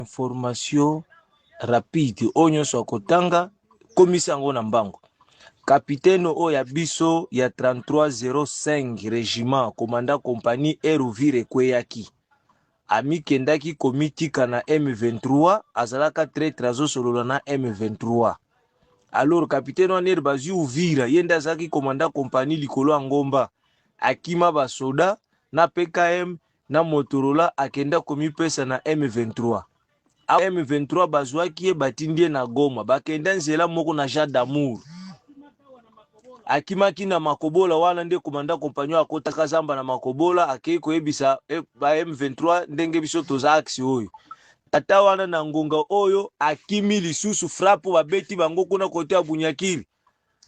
information rapide onyo so akotanga komisa yango na mbango. Capitaine o ya biso ya 3305 régiment commandant compagnie Eruvire Kweyaki amikendaki komitika na M23 azalaka traître azosolola na M23. Alors capitaine wana bazwi Uvira yenda azaki commandant compagnie likolo ya ngomba akima basoda na PKM na Motorola akenda komipesa na M23. M23 bazwaki ye batindie na Goma bakenda nzela moko na Jean d'Amour akimaki na Makobola wana nde commandant compagnon akotaka zamba na Makobola akei koyebisa ba M23 ndenge biso toza aksi oyo tata wana na ngonga oyo akimi lisusu frappe babeti bango kuna kote ya Bunyakiri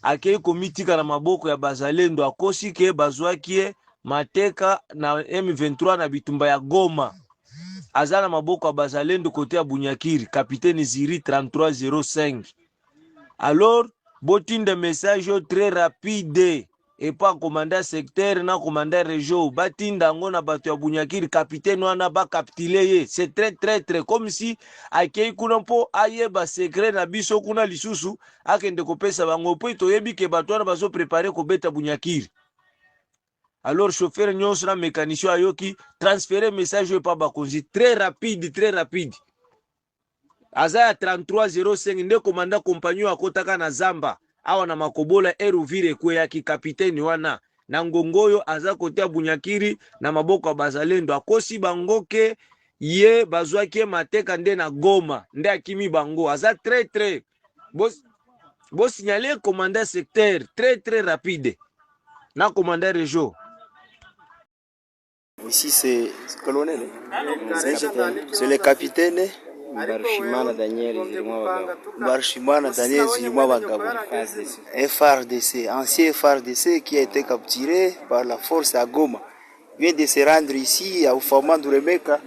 akei komitika na maboko ya bazalendo akosi ke bazwaki ye mateka na M23 na bitumba ya Goma azana maboko ya bazalendo kote ya Bunyakiri. Capitaine Ziri 3305. Alors botin message très rapide et pas commandant secteur na commandant région batinda ngo na bato ya Bunyakiri capitaine wana ba capitule ye. C'est très comme si akei kuna mpo ayeba secret na biso kuna lisusu akende kopesa bango po toyebi ke bato wana bazo préparer ko beta Bunyakiri. Alors chauffeur nyonso na mécanicien ayoki transférer message pa bakonzi très rapide. Azaya 3305 nde commandant compagnon akotaka na Zamba awa na Makobola Eruvire Kweyaki capitaine wana na ngongoyo aza kotea Bunyakiri na maboko ya bazalendo akosi bangoke ye bazwaki mateka nde na Goma nde akimi bango aza très bo signaler commandant secteur très rapide na commandant région. Ici c'est colonel, c'est le capitaine Barshimana Daniel Zilima Bagabo, FRDC, ancien FRDC qui a été capturé par la force à Goma, vient de se rendre ici à Oufama Duremeka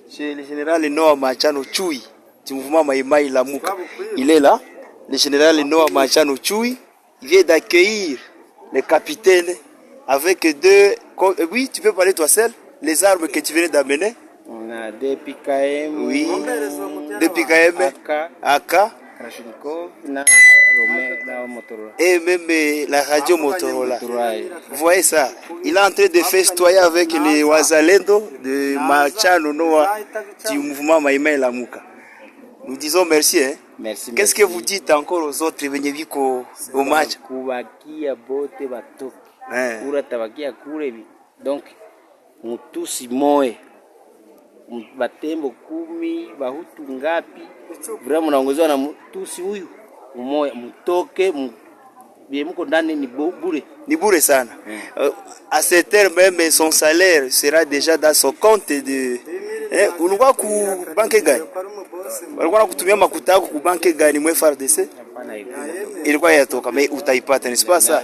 chez le général Noah Machano Chui du mouvement Maïmaï Lamouka. Il est là, le général Noah Machano Chui, il vient d'accueillir le capitaine avec deux... Oui, tu peux parler toi seul. Les armes que tu venais d'amener? On a des PKM, oui, des PKM, AK, Krashnikov, na Motorola. Et même la radio Motorola. Vous voyez ça? Il est en train de festoyer avec les Wazalendo de Machano Noa du mouvement Maïmaï Lamouka. Nous disons merci. Hein? Merci. Qu'est-ce que vous dites encore aux autres venus au match? Donc, mutusi moe batembo 10 bahutu ngapi vraiment mnaongozwa na mutusi huyu umoya mutoke mko ndani ni bure sana. À cette heure même son salaire sera déjà dans son compte de ulikuwa ku banki gani? Walikuwa kutumia makuta yako ku banki gani mwe FARDC? Ilikuwa yatoka mais utaipata n'est-ce pas ça?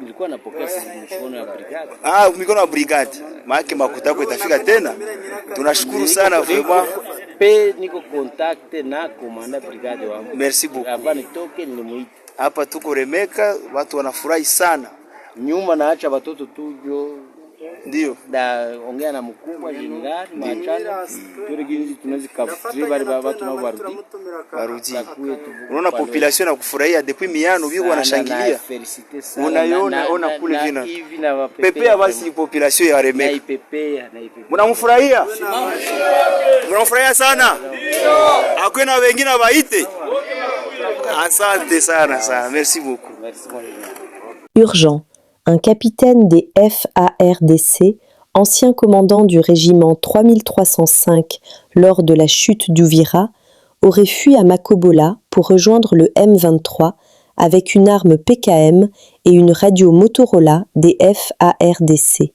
Nilikuwa napokea mikono ya brigade. Mikono ya brigade. Maana makuta yako itafika tena. Tunashukuru sana vraiment. Niko contact na commandant brigade wangu. Merci beaucoup. Hapa nitoke nilimuita. Hapa tuko Remeka, watu wanafurahi sana. Nyuma naacha watoto tujo ndio da ongea na mkubwa jenerali Machana tureginzi tunaweza kafutia bali watu nao barudi. Unaona population na kufurahia depuis miano biko wanashangilia. Ona kule vina pepea basi population ya Remeka. Na ipepea. Mnamfurahia? Mnamfurahia sana? Akwena wengine waite. Asante sana. Merci beaucoup. Urgent. Un capitaine des FARDC, ancien commandant du régiment 3305 lors de la chute d'Uvira, aurait fui à Makobola pour rejoindre le M23 avec une arme PKM et une radio Motorola des FARDC.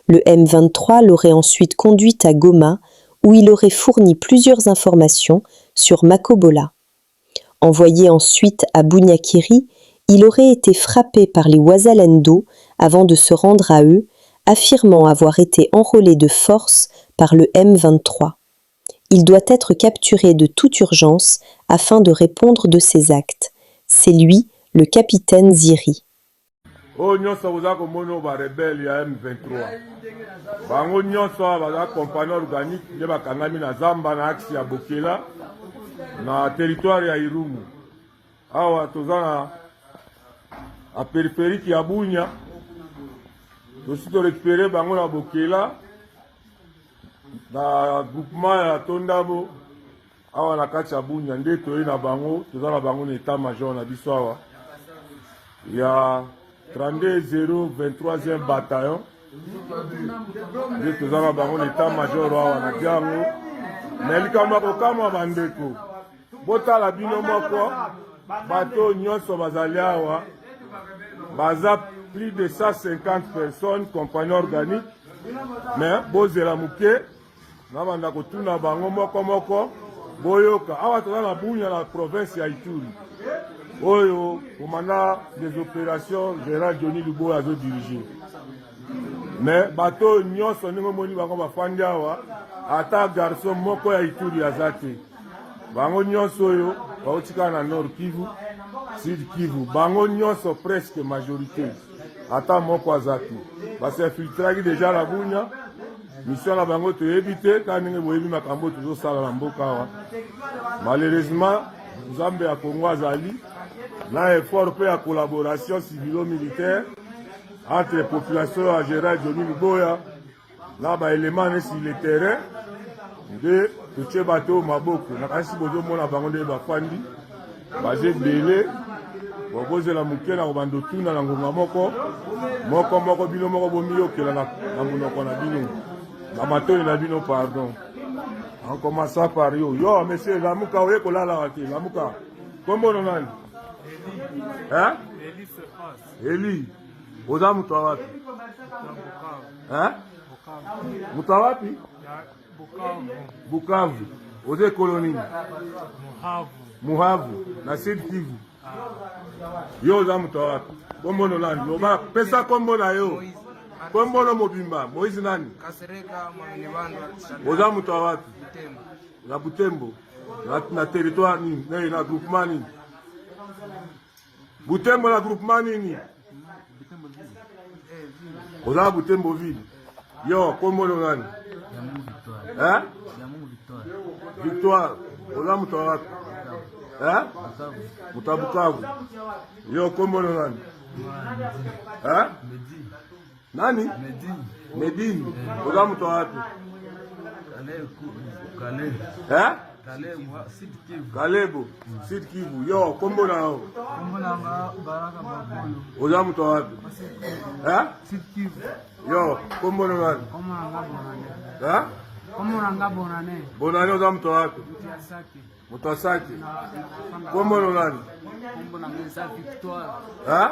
Le M23 l'aurait ensuite conduit à Goma où il aurait fourni plusieurs informations sur Makobola. Envoyé ensuite à Bunyakiri, il aurait été frappé par les Wazalendo avant de se rendre à eux, affirmant avoir été enrôlé de force par le M23. Il doit être capturé de toute urgence afin de répondre de ses actes. C'est lui, le capitaine Ziri. oyo nyonso boza komona ba rebelle ya M23 bango nyonso baza compagnie organique nde bakangami na zamba na axe ya Bokela na territoire ya Irumu. Awa toza na périphérique ya Bunya, tosi to récupérer bango na Bokela na groupement ya Tondabo. Awa na kati ya Bunya nde toyi na bango, toza na bango na état major na biso awa ya 32023e bataillon. Nde toza na bango na état major awa na diango. Mais likambo kokama bandeko botala bino moko bato nyonso bazali awa baza plus de 150 personnes compagnie organique. Mais bozela muke na banda kotuna bango moko moko boyoka awa toza na Bunya na province ya Ituri oyo commandant des opérations général Johnny Luboya azo diriger. Mais bato nyonso ndenge moni bango bafandi awa ata garçon moko ya Ituri aza te. Bango nyonso oyo bautika na Nord Kivu, Sud Kivu, bango nyonso presque majorité ata moko aza te. Basinfiltraki déjà la Bunya. Mission na bango toyebi te ka ndenge boyebi makambo tozosala na mboka awa. Malheureusement Nzambe ya Congo azali na effort pe ya collaboration civilo-militaire entre population ya Gérard Johnny Luboya na ba éléments sur le terrain de tuche bato maboko na kasi bozomona bango nde bafandi baje belé bozela muke na kobando tuna na ngonga moko bino moko bomiyokela na monoko na bino na matoi na bino pardon. En commençant par yo monsieur Lamuka oye kolala waki Lamuka kombo nani hein Eli oza mutu wapi hein mutu wapi Bukavu oze koloni Muhavu na Sud Kivu. Yo oza mutu wapi kombo nani loba pesa kombo na yo kombo no mobimba Moïse nani Kasereka Mwanibanda oza mutu wapi na Butembo na territoire nini na groupement nini Butembo na groupement nini oza Butembo ville yo kombo nani hein Victoire oza mutu wapi hein Mutabukavu yo kombo nani hein nani Medini oza mutu wapi hein Kalebo Sud Kivu yo kombo nao oza mutu wapi hein yo kombo nani hein Bonane oza mutu wapi mutu asaki kombo nani hein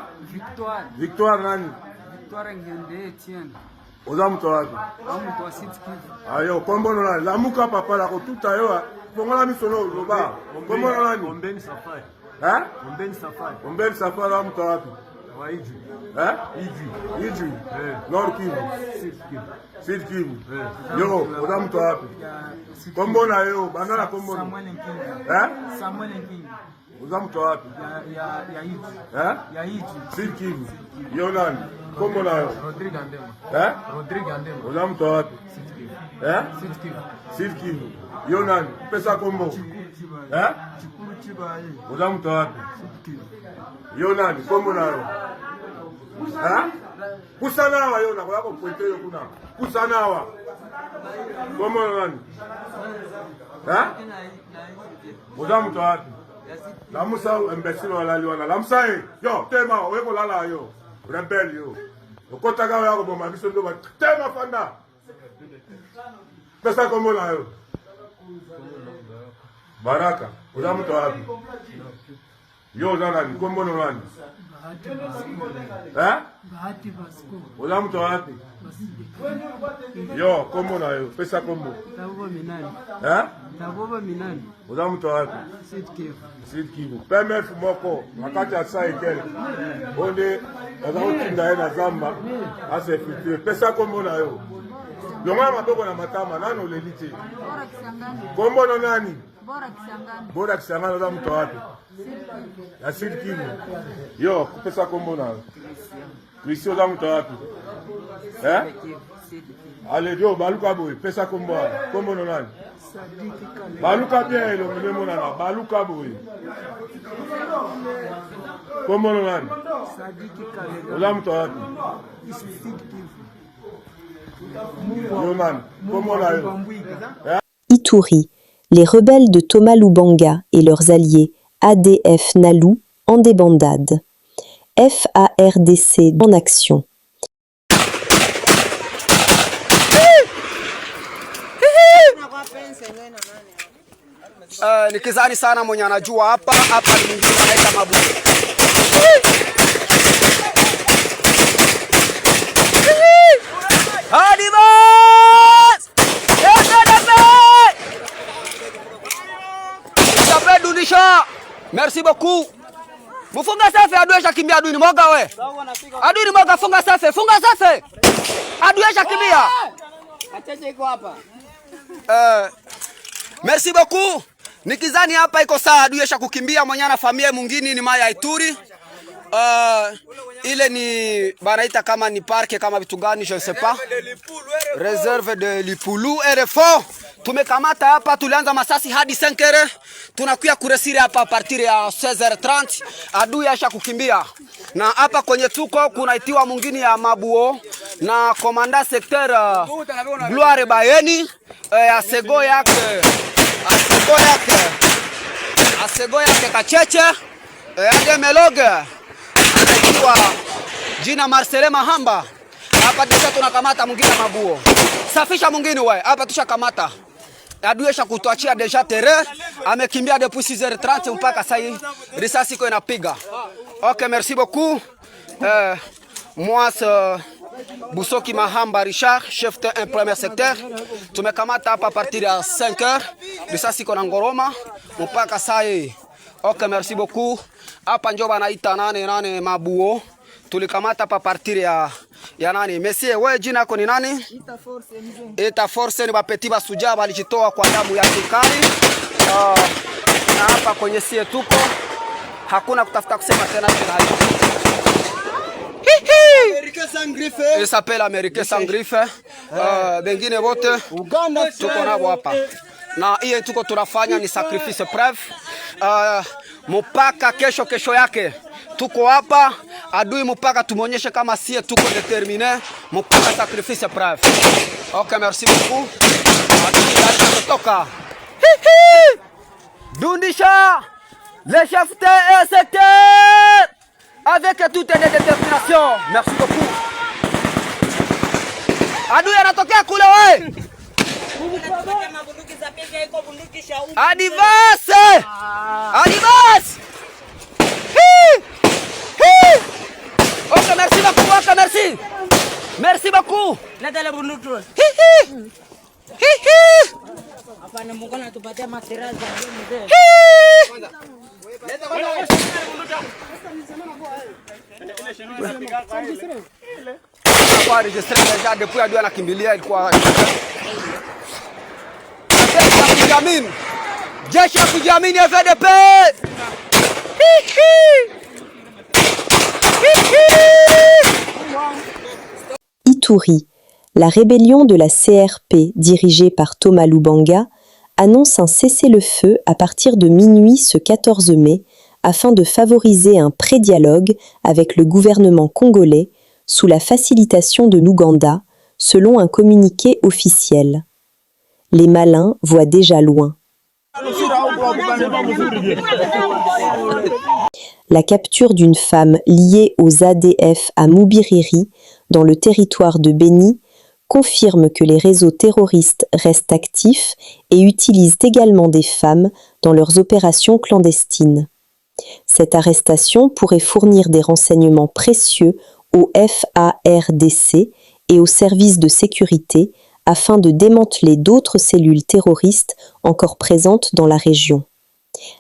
Victoire nani oza mutu wapi ayo kombo nani Lamuka papa la kotuta yo fongola misono loba kombo nani Ombeni Safari hein Ombeni Safari oza mutu wapi hein Iju Nord Kivu Sud Kivu yo oza mutu wapi kombo na yo banda na kombo hein oza mutu wapi hein Sud Kivu yo nani kombo na yo hein oza mutu wapi hein Sud Kivu yo nani pesa kombo hein oza mutu wapi yo nani kombo na yo hein kusanawa yo na ko pointe yo kuna kusanawa kombo nani hein oza mutu wapi Lamusa imbécile wala liwana Lamusa yo tema weko lala yo rebelle yo okotaka yo ko boma biso ndo ba tema fanda pesa kombo na yo Baraka oza mutu wapi yo oza nani kombo nani hein oza mutu wapi yo kombo na yo pesa kombo hein oza mutu wapi Sud Kivu PMF moko makati ya sa ekele onde oza kotinda ye na zamba asefiltre pesa kombo na yo longola maboko na matama nani oleli te kombo no nani Bora Kisangani oza mutu wapi ya Sud Kivu yo pesa kombo na yo Christy oza moto wapi? Allez, Dio, baluka boy, pesa kombo. Kombo no nani? Baluka bien elongi nde monana, baluka boy. Kombo no nani? Oza moto wapi? Yo nani? Kombo na yo. Ituri, les rebelles de Thomas Lubanga et leurs alliés ADF Nalu en débandade. FARDC en action. Nikizani sana mwenye anajua hapa ni mwingine anaita Mabu. Adivas! Dunisha! Merci beaucoup. Mufunga safe adui shakimbia adui ni moga we. Adui ni moga funga safe. Adui shakimbia. Achache iko hapa. Merci beaucoup. Nikizani hapa iko saa adui shakukimbia mwenye na familia mwingine ni Maya Ituri. Ile ni banaita kama ni parke kama vitu gani je ne sais pas. Réserve de Lipulu RFO. Tumekamata hapa, tulianza masasi hadi 5h. Tunakuya kuresiri hapa a partir ya 16h30. Adui asha kukimbia. Na hapa kwenye tuko kunaitiwa mwingine ya Mabuo na komanda secteur Gloire Bayeni asego yake Kacheche ade Meloge anaitwa jina Marcele Mahamba. Hapa kisha tunakamata mwingine Mabuo. Safisha mwingine wewe. Hapa tushakamata. Adui asha kutuachia deja terrain, amekimbia depuis 6h30 mpaka sasa hii risasi iko inapiga. OK, merci beaucoup. Moi Busoki Mahamba Richard, chef de un premier secteur. Tumekamata hapa partir ya 5h. Risasi iko na ngoroma mpaka sasa hii. OK, merci beaucoup. Hapa ndio banaita nane Mabuo. Tulikamata hapa partir ya nani? Monsieur, wewe jina yako ni nani? Eta Force ni bapeti basuja balijitoa kwa damu ya kikali. Na hapa kwenye sie tuko hakuna kutafuta kusema tena tena. Il s'appelle Américain sans griffe. Bengine wote Uganda tuko nabo hapa. Na hiyo tuko tunafanya ni sacrifice preuve. Mpaka kesho yake tuko hapa adui mpaka tumuonyeshe kama sie tuko determiné mpaka sacrifice preuve. OK, merci beaucoup. Adui kutoka Dundisha le chef de secteur avec toute détermination. Merci beaucoup. Adui anatokea kule wewe. Adivas! OK, merci beaucoup. OK, merci. Merci beaucoup. Leta le bunduki. Hapana, Mungu anatupatia materials za mzee. Leta kwa registre déjà depuis adui anakimbilia ilikuwa jeshi ya kujamini FDP. Ituri, la rébellion de la CRP dirigée par Thomas Lubanga annonce un cessez-le-feu à partir de minuit ce 14 mai afin de favoriser un pré-dialogue avec le gouvernement congolais sous la facilitation de l'Ouganda, selon un communiqué officiel. Les malins voient déjà loin. La capture d'une femme liée aux ADF à Moubiriri, dans le territoire de Béni, confirme que les réseaux terroristes restent actifs et utilisent également des femmes dans leurs opérations clandestines. Cette arrestation pourrait fournir des renseignements précieux au FARDC et aux services de sécurité afin de démanteler d'autres cellules terroristes encore présentes dans la région.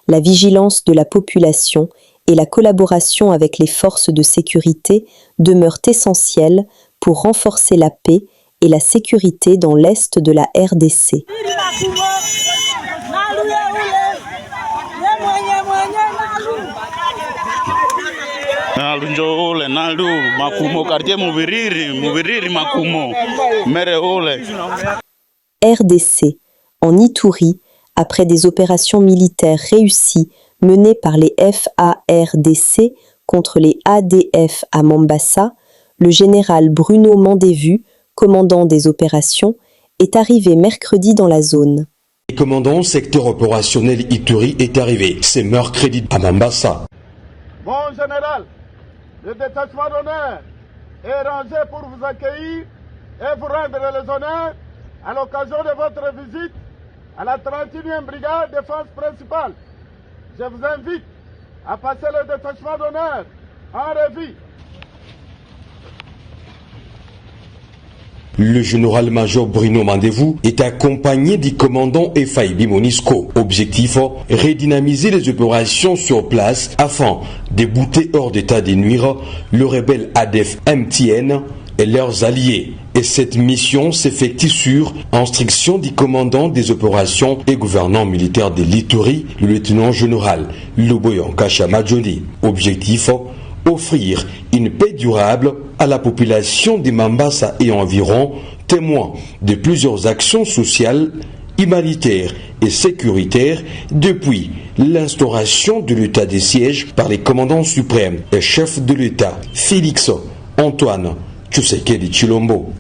La vigilance de la population et la collaboration avec les forces de sécurité demeurent essentielles pour renforcer la paix et la sécurité dans l'est de la RDC. Alunjo ule nalu makumo quartier mubiriri makumo mere ule. RDC, en Ituri, après des opérations militaires réussies menées par les FARDC contre les ADF à Mombasa, le général Bruno Mandévu, commandant des opérations, est arrivé mercredi dans la zone. Le commandant secteur opérationnel Ituri est arrivé ce mercredi à Mombasa. Bon général, le détachement d'honneur est rangé pour vous accueillir et vous rendre les honneurs à l'occasion de votre visite à la 31e brigade défense principale. Je vous invite à passer le détachement d'honneur en revue. Le général-major Bruno Mandévu est accompagné du commandant FIB Monisco. Objectif, redynamiser les opérations sur place afin de bouter hors d'état de nuire le rebelle ADF MTN et leurs alliés. Et cette mission s'effectue sur instruction du commandant des opérations et gouvernant militaire de l'Ituri, le lieutenant général Loboyan Kashamadjoni. Objectif, offrir une paix durable à la population de Mombasa et environ, témoin de plusieurs actions sociales, humanitaires et sécuritaires depuis l'instauration de l'état de siège par les commandants suprêmes et chefs de l'État, Félix Antoine Tshisekedi Tshilombo.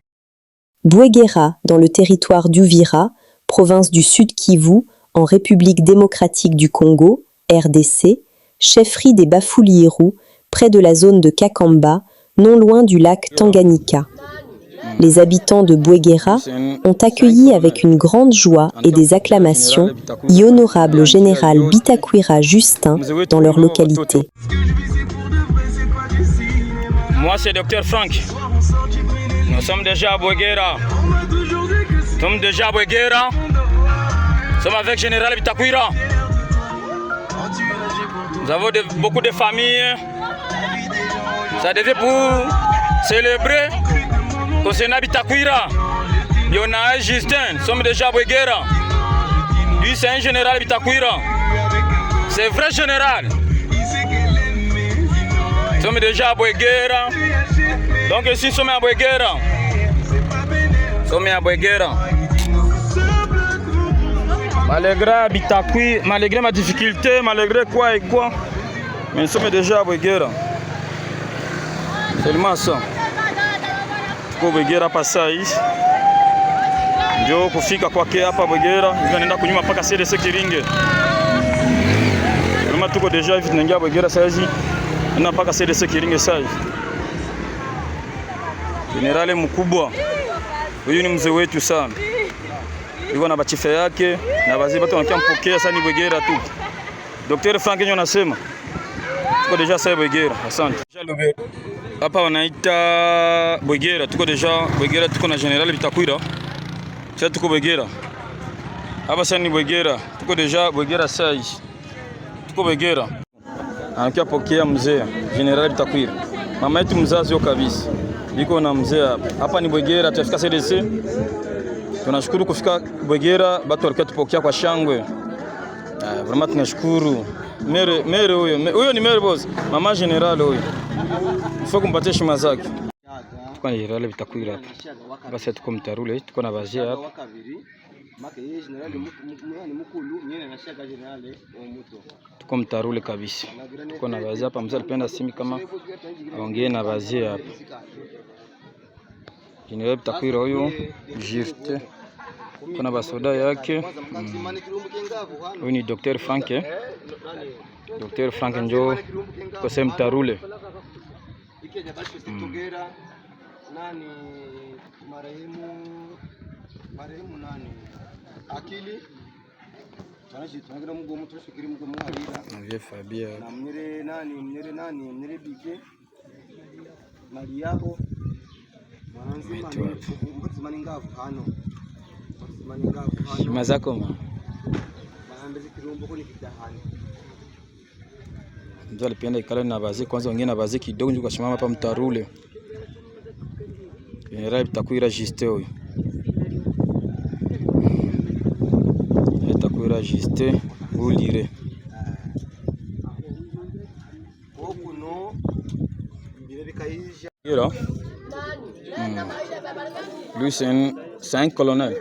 Bouéguéra, dans le territoire d'Uvira, province du Sud Kivu, en République démocratique du Congo, RDC, chefferie des Bafouliérou, près de la zone de Kakamba, non loin du lac Tanganyika. Les habitants de Bouéguéra ont accueilli avec une grande joie et des acclamations l'honorable général Bitakwira Justin dans leur localité. Moi c'est Dr Frank. Nous sommes déjà à Bouéguéra. Nous sommes déjà à Bouéguéra. Nous sommes avec général Bitakwira. Nous avons beaucoup de familles. Ça devait pour célébrer concernant Bitakwira. Yona et Justin, nous sommes déjà à Bouéguéra. Lui c'est un général Bitakwira. C'est vrai général. Nous sommes déjà à Bouéguéra. Donc ici nous sommes à Bouéguéra. Nous sommes à Bouéguéra. Malgré ma difficulté, malgré quoi et quoi, mais nous sommes déjà à Bouéguéra. Seulement ça. Tuko Bouéguéra passai. Ndio kufika kwake hapa Bouéguéra, tunaenda kunyuma mpaka CDC Kiringe. Kama tuko deja hivi tunaingia Bouéguéra sasa hivi. Na mpaka CDC Kiringe sasa hivi. Generale mkubwa. Huyu ni mzee wetu sana. Yuko na bachife yake na baadhi watu wanampokea sana Bouéguéra tu. Dr. Frank nyo anasema. Tuko deja sasa Bouéguéra. Asante. Hapa wanaita Bouéguéra, tuko deja Bouéguéra, tuko na General Bitakwira. Sasa tuko Bouéguéra. Hapa sasa ni Bouéguéra, tuko deja Bouéguéra sasa. Tuko Bouéguéra. Anakia pokea mzee General Bitakwira. Mama yetu mzazi kabisa. Biko na mzee hapa. Hapa ni Bouéguéra, tutafika CDC. Tunashukuru kufika Bouéguéra, watu walikuwa tupokea kwa shangwe. Vraiment tunashukuru. Mere huyo ni mere boss. Mama General huyo. Faut kumpatia heshima zake. Tuko na General Bitakwira hapa. Basi tuko mtarule, tuko na bazia hapa. Tuko mtarule kabisa. Tuko na bazia hapa, mzee alipenda simi kama aongee na bazia hapa. General Bitakwira huyo jirte. Kuna basoda yake. Huyu ni Dr. Frank. Dr. Frank njo kwa sehemu mtarule. Nani marehemu nani akili tunagira mugomo tushikiri mugomo harira Navye Fabia na mnyere bike Mariaho mwanzimani ngavu hano mazako ma maambezi kirombo kuni kitahani ndio alipenda ikala na bazi kwanza, wengine na bazi kidogo ndio kashimama hapa mtarule. General Bitakwira Justin huyo. Bitakwira Justin Bulire. Là. Lui c'est un colonel.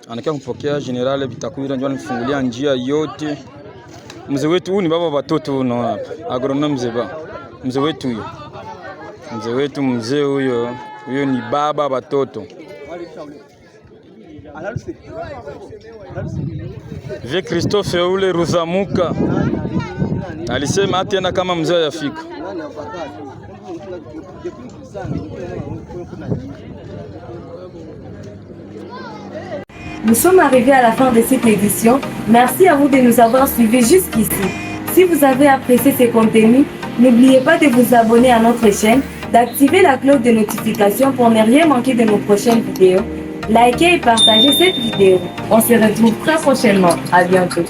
Anakia kumpokea General Bitakwira ndio anifungulia njia yote. Mzee wetu huyu ni baba watoto no hapa. Agronome mzee wetu huyo. Mzee huyo ni baba watoto. Vie Christophe ule Ruzamuka alisema hata kama mzee yafika. Nous sommes arrivés à la fin de cette édition. Merci à vous de nous avoir suivis jusqu'ici. Si vous avez apprécié ces contenus, n'oubliez pas de vous abonner à notre chaîne, d'activer la cloche de notification pour ne rien manquer de nos prochaines vidéos. Likez et partagez cette vidéo. On se retrouve très prochainement. À bientôt.